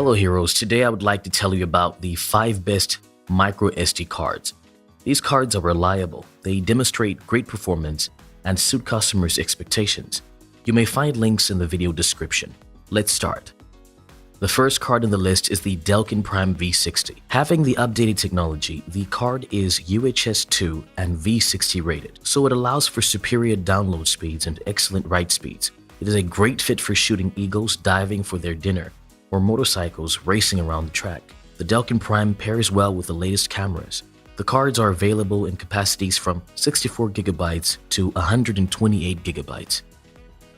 Hello heroes, today I would like to tell you about the 5 best micro SD cards. These cards are reliable, they demonstrate great performance and suit customers' expectations. You may find links in the video description. Let's start. The first card on the list is the Delkin Prime V60. Having the updated technology, the card is UHS 2 and V60 rated, so it allows for superior download speeds and excellent write speeds. It is a great fit for shooting eagles diving for their dinner or motorcycles racing around the track. The Delkin Prime pairs well with the latest cameras. The cards are available in capacities from 64GB to 128GB.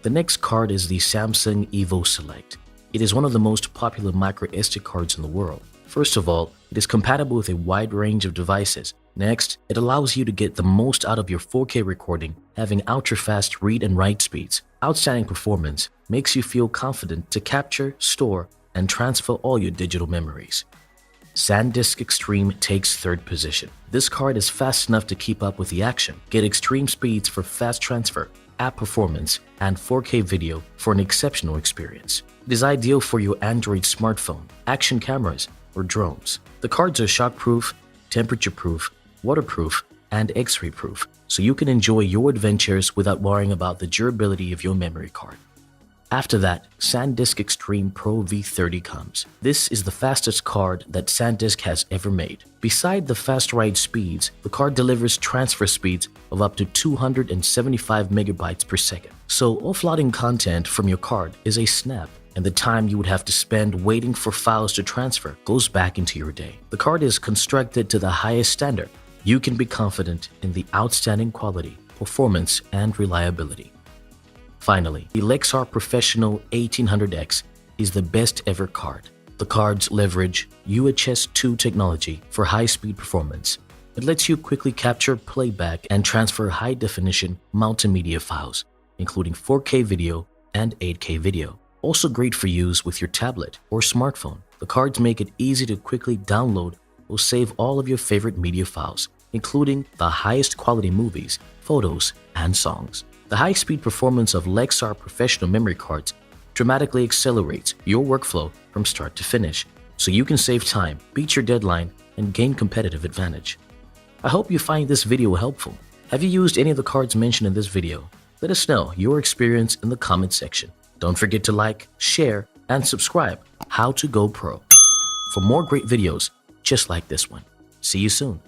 The next card is the Samsung Evo Select. It is one of the most popular micro SD cards in the world. First of all, it is compatible with a wide range of devices. Next, it allows you to get the most out of your 4K recording, having ultra-fast read and write speeds. Outstanding performance makes you feel confident to capture, store, and transfer all your digital memories. SanDisk Extreme takes third position. This card is fast enough to keep up with the action. Get extreme speeds for fast transfer, app performance, and 4K video for an exceptional experience. It is ideal for your Android smartphone, action cameras, or drones. The cards are shockproof, temperature-proof, waterproof, and X-ray proof, so you can enjoy your adventures without worrying about the durability of your memory card. After that, SanDisk Extreme Pro V30 comes. This is the fastest card that SanDisk has ever made. Beside the fast write speeds, the card delivers transfer speeds of up to 275 megabytes per second. So offloading content from your card is a snap, and the time you would have to spend waiting for files to transfer goes back into your day. The card is constructed to the highest standard. You can be confident in the outstanding quality, performance, and reliability. Finally, the Lexar Professional 1800X is the best ever card. The cards leverage UHS 2 technology for high-speed performance. It lets you quickly capture, playback, and transfer high-definition multimedia files, including 4K video and 8K video. Also great for use with your tablet or smartphone. The cards make it easy to quickly download or save all of your favorite media files, including the highest quality movies, photos, and songs. The high-speed performance of Lexar Professional memory cards dramatically accelerates your workflow from start to finish, so you can save time, beat your deadline, and gain competitive advantage. I hope you find this video helpful. Have you used any of the cards mentioned in this video? Let us know your experience in the comment section. Don't forget to like, share, and subscribe How to Go Pro for more great videos just like this one. See you soon.